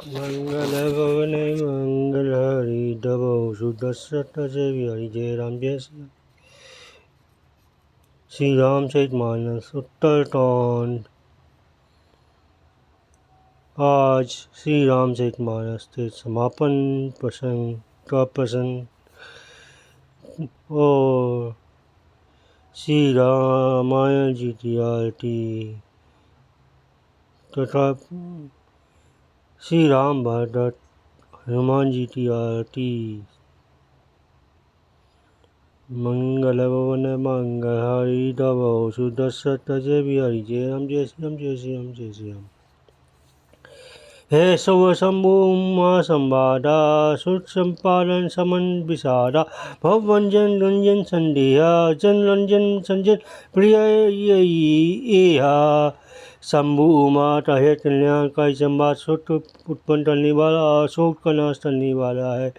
मंगलभवने मंगलहरि दवौ सुदशरथ जय जय राम जय श्री रामचरितमानस उत्तरकांड। आज श्री रामचरितमानस के समापन प्रसंग का प्रसंग और श्री रामायण जी की आरती तथा श्री राम भरत हनुमान जी की आरती। मंगलभवन मंगलहरि दवौ सुदशरथ जय हरि जय राम जय श्री राम जय श्री राम जय श्री राम। हे सौ शंभु उमा संवादा सुत संपादन समन विषादा भवभंजन रंजन संदेहा जन रंजन संजन प्रिय एहा। शंभु उमा है कल्याण का संवाद सुत उत्पन्न करने वाला शोक का नाश करने वाला है,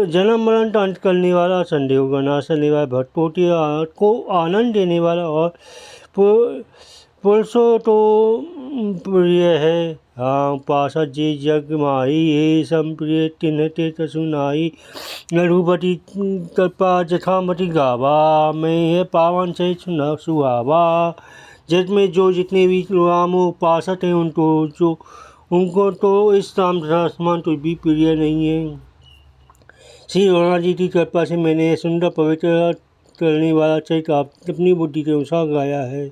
जन्म मरण का अंत करने वाला, संदेह का नाश करने वाला, भक्तों को आनंद देने वाला और पुरुषों तो प्रिय है। हाँ पार्षद जी जग माही हे संप्रिय तिन्ह ते सुनाई। रघुपति कृपा जथामति गावा मैं है पावन से सुहावा। जग में जो जितने भी रामो पार्षद हैं उनको तो इस राम तथा समान तो भी प्रिय नहीं है। श्री रघुनाथ जी की कृपा से मैंने सुंदर पवित्र करने वाला चरित्र अपनी बुद्धि के अनुसार गाया है।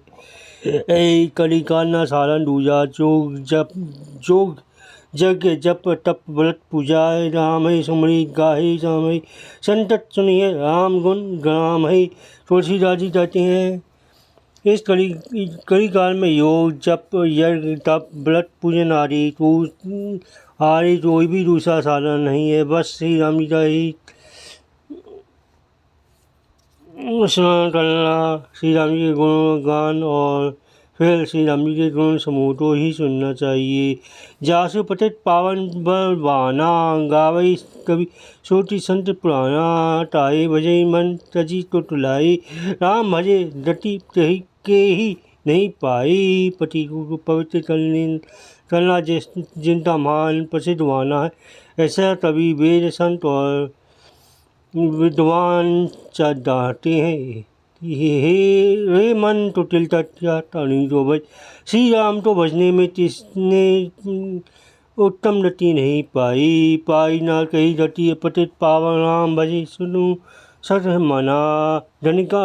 ऐ कली कालना सारण दूजा जोग जग जप तप व्रत पूजा राम है सुमरी गाहे राम है संतत सुनिए राम गुण ग्राम है। तुलसीदास जी कहते हैं इस कली काल में योग जप यज्ञ तप व्रत पूजन आदि कोई भी दूसरा साधन नहीं है, बस श्री राम जी का ही स्मरण करना, श्री राम जी के गुणगान और फिर श्री राम जी के गुण समूह को ही सुनना चाहिए। जासु पतित पावन बलवाना गावई कवि सोटी संत पुराना। ताए भजे मन तजी तो तुलाई राम भजे गति के ही नहीं पाई। पति को पवित्र करना जिनका मान प्रसिद्ध वाना है, ऐसा कवि वेद संत और विद्वान चाहते हैं। हे मन तो तिलता नहीं तो भज श्री राम तो भजने में तिसने उत्तम गति नहीं पाई ना कही गति पतित पावन राम भजे सुनु सत मना। धनिका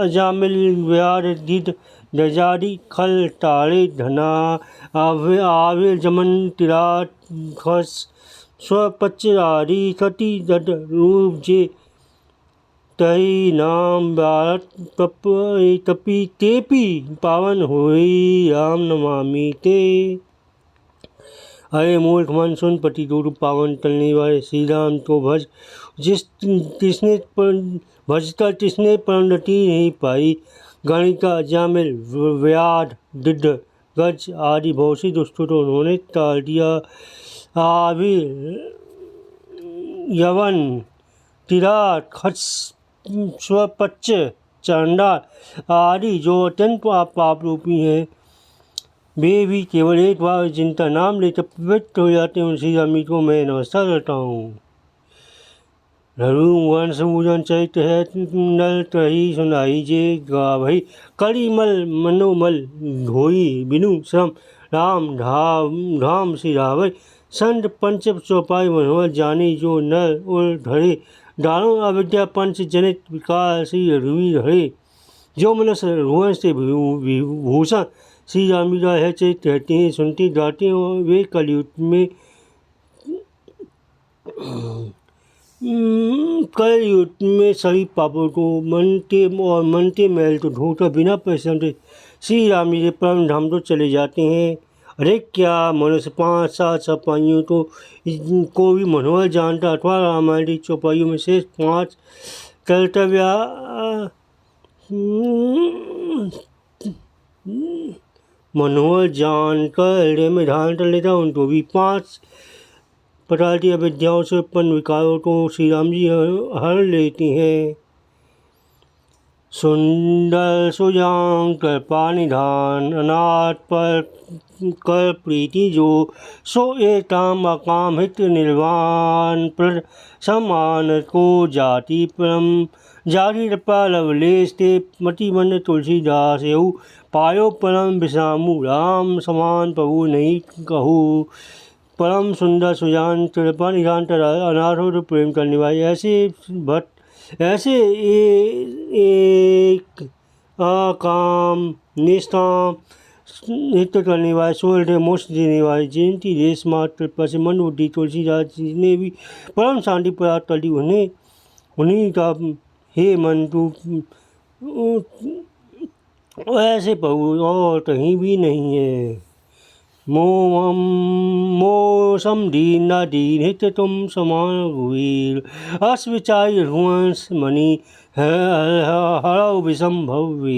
अजामिल व्यार दिद दजारी खल तारे धना आवे जमन तिराट खस स्वपच्चारी सती दद रूप जे तही नाम भारत तपी तेपी पावन होई राम नमामि ते। अरे मूर्ख मन सुन पति को पावन करने वाले श्री राम तो भज भजता तिसने परमगति नहीं पाई। गणिका जामिल व्याध दिड गज आदि बहुत सी दुष्टों तो उन्होंने टाल दिया। यवन तिराट खस स्वपच्च चांडाल आदि जो अत्यंत पाप रूपी हैं, वे भी केवल एक बार जिनका नाम लेकर पवित्र हो जाते हैं, श्री राम को मैं नमस्कार करता हूँ। रघुवंश पूजन चरित्र है नल तही सुनाई जे गावही कलिमल मनोमल धोई बिनु श्रम राम धाम श्री रावै। संत पंच चौपाई मनोहर जाने जो नर उर धरे दारुण अविद्या पंच जनित विकार श्री रघुवीर हरे। जो मनुष्य रघुवंश से भूषण श्री राम जी का है चरित्र कहते हैं, सुनते गाते हैं और वे कलयुग में सभी पापों को मनते मैल तो धोकर बिना परिश्रम से श्री राम जी के परम धाम तो चले जाते हैं। अरे क्या मनुष्य 5-7 चौपाइयों को भी मनोहर जानता अथवा रामायण की चौपाइयों में शेष 5 कर्तव्य मनोहर जानकर हृदय में धारण कर लेता उनको भी 5 प्रकार की अविद्याओं से उत्पन्न विकारों को श्री राम जी हर लेते हैं। सुंदर सुजान कृपा निधान अनाथ पर कर प्रीति जो सो एताम अकाम हित निर्वाण प्रद समान को जाति परम जाति कृपा लवलेश ते मति मन तुलसीदास यऊ पायो परम विषामु राम समान प्रभु नहीं कहू परम सुंदर सुजान कृपा निधान अनाथों तो प्रेम करने वाले ऐसे भक्त ऐसे एक अकाम निष्काम नित्य करने वाले सोल मोक्ष देने वाले जयंती देश मात्र कृपा से मन बुद्धि तुलसीदास जी ने भी परम शांति प्राप्त कर दी उन्हीं का हे मन तू ऐसे प्रभु और कहीं भी नहीं है मोसम दीन दीन हित तुम समान वीर अस्विचार रघुवंश मणि हरव विषम भव्य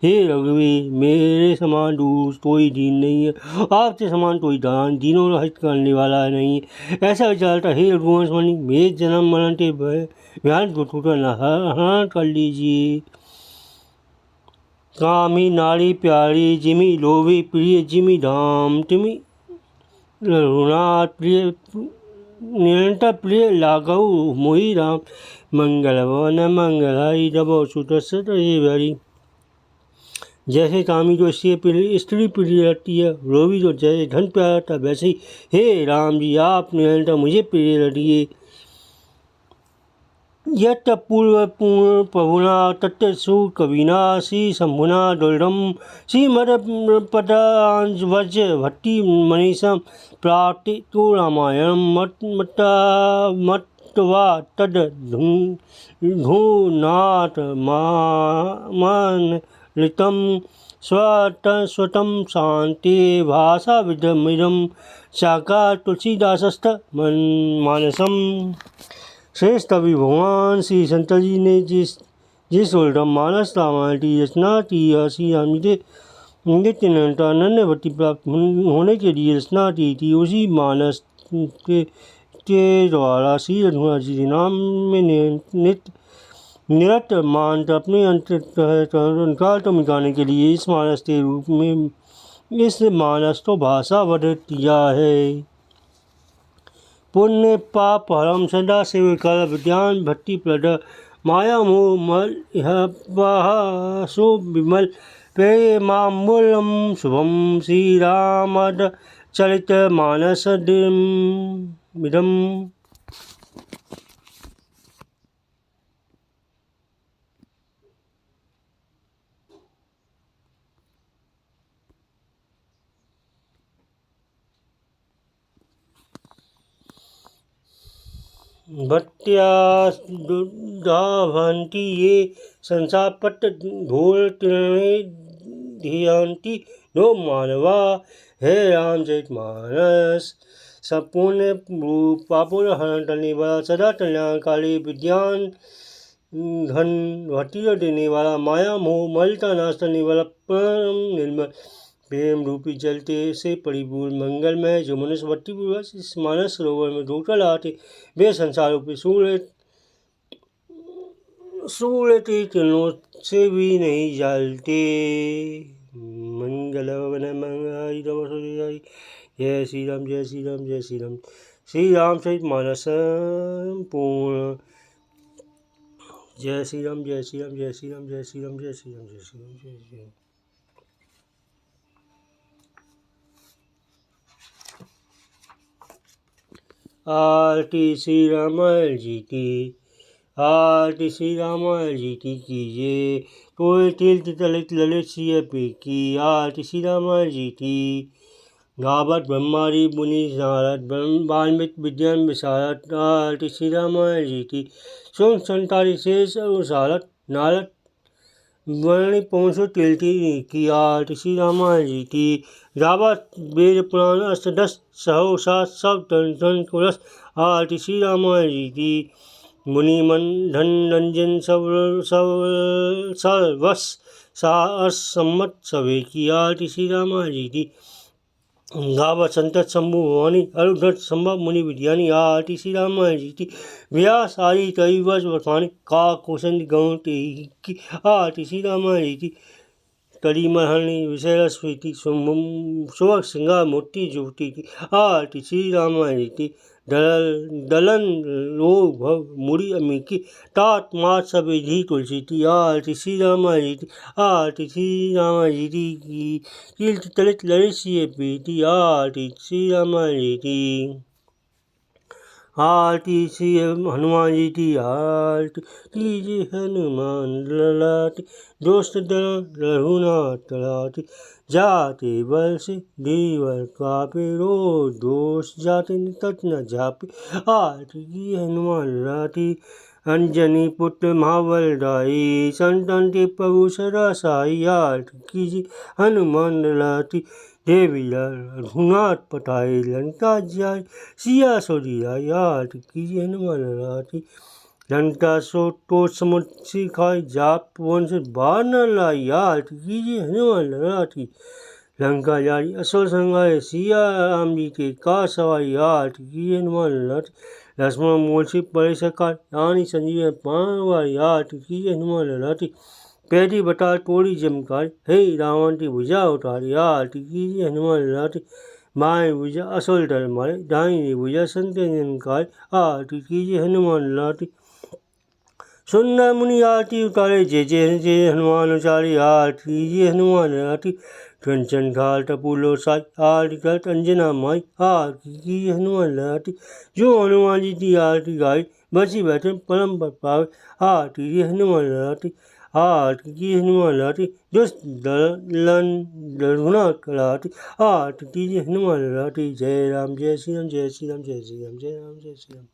हे रघुवीर मेरे समान दूर कोई दीन नहीं है आपके समान कोई दान दीनों हित करने वाला नहीं है ऐसा विचारता हे रघुवंश मणि मेरे जन्म मरण के व्यान को हरण कर लीजिए कामी नारी प्यारी जिमी लोभी प्रिय जिमी धाम तिमी रघुनाथ प्रिय निरंतर प्रिय लागऊ मोहि राम मंगलवन मंगलाई दबो सुतसत ये भरी जैसे कामी जो स्त्री प्रिय लगती है लोभी जो जैसे धन प्यारा था वैसे ही हे राम जी आप निरंतर मुझे प्रिय लगिए यत पूर्व पूर्ण प्रभुना तत्सु कविना श्री शंभुना दुर्लभम श्रीमदपदांजवज भट्टी मनीषम प्राप्ति तो रामायण मत्वा तद धूनाथ मानलितम स्वतम शांति भाषा विदमिदम साकार तुलसीदासस्त मानसम श्रेष्ठ कवि भगवान श्री शंकर जी ने जिस मानस रामायण की रचना की श्री राम जी नित्य अनन्य भक्ति प्राप्त होने के लिए रचना की थी उसी मानस के द्वारा श्री रघुनाथ जी के नाम में निरत मान अपने अंतकाल को मिटाने के लिए इस मानस के रूप में इस मानस को भाषा वध किया है पुण्य पाप हरम सदा शिव कर विज्ञान भक्ति प्रद माया मोह मल सो विमल प्रेमामूलम शुभम श्री रामद चरित मानस विदम भट्ट्या धावन्ति ये संसापट घोर धियन्ति नो मानवा हे रामचरित मानस संपूर्ण रूप पापुर हरण करने वाला सदा कल्याणकारी विज्ञान धन भट्टी देने वाला माया मोह मलता नाश करने वाला परम निर्मल प्रेम रूपी जलते से परिपूर्ण मंगलमय जो मनुष्य भट्टी पूर्वक इस मानस सरोवर में धोकर लाते वे संसार रूपी सूर्य के किरणों से भी नहीं जलते मंगलवन मंगलाई जय श्री राम जय श्री राम जय श्री राम श्री राम सहित मानस पूर्ण जय श्री राम जय श्री राम जय श्री राम जय श्री राम जय श्री राम जय श्री राम जय श्री राम आरती श्री रामायण जी की आरती श्री रामायण जी की कीजिए कोई तीर्थ तलित ललित सिय पे की आरती श्री रामायण जी की गावत ब्रह्मारी मुनि नारद वाल्मीकि विद्यान विशारद आरती श्री रामायण जी की सोम संतारी शेष उसारत नारद वर्णि पहुँचो तिलती की आरती श्री रामायण जी की रावत वेद पुराण अष्टदश सहो सात सब धन कुरस आरती श्री रामायण जी की मुनि मन धन रंजन सर्वस सा असम्मत सवे की आरती श्री रामायण जी की गावा संतत शंभु भवानी अरुधट संभव मुनि विद्यानी आरती श्री रामायण जी की व्यास आदि कई वर्ष वर्तमानी का कोशंद गौण की आरती श्री रामायण जी की कड़ी महरणी विषय स्वीति सुवक श्रृंगार मूर्ति जुटी की आरती श्री रामायण जी की दलन रोग भव मुड़ी अमीकी तात मात सविधि तुलसी की आरती श्री रामायण जी की आरती श्री रामायण जी की कीर्ति तलित लड़िसिए पीति आरती श्री रामायण जी की आरती श्री हनुमान जी की आरती कीजिए हनुमान ललाटी दोस्त रघुनाथ तलाटी जाते बल से देवर कापे रो दोष जाते तट न जापे आरती की हनुमान ललाटी अंजनी पुत्र महाबल दाई संतन के प्रभु सदा साई आरती कीजिए हनुमान ललाटी देवी रघुनाथ पठाए लंका जाय सिया सोदिया आरती कीजिए हनुमान ललाटी लंका सो तो समुद्र खाए जाप वन से बाहर न लाई आरती कीजिए हनुमान ललाटी लंका जारी असुर संगाए सिया राम जी के का सवाई आरती कीजिए हनुमान ललाटी लक्ष्मण मूल से परे सकार रानी संजीवन पानवारी आरती कीजिए हनुमान ललाटी पैदी बता तोड़ी जमकार हे रावण की भुजा उतारी आरती कीजिए हनुमान ललाटी माए भुजा असुर डर मारे दाहिनी भुजा संत जनकार आरती कीजिए हनुमान ललाटी सुंदर मुनि आरती उतारे जय जय जय हनुमान उचारी आरती कीजिए हनुमान ललाटी कंचन घाल टपूलो साई आरती करत अंजना माई आरती कीजिए हनुमान ललाटी जो हनुमान जी की आरती गाई बची बैठे परम पर पावे आरती कीजिए हनुमान ललाटी आरती की हनुमान ललाटी दुष्ट दलन रघुनाथ ललाटी आरती कीजिए हनुमान ललाटी जय राम जय श्री राम जय श्री राम जय श्री राम जय राम जय श्री राम।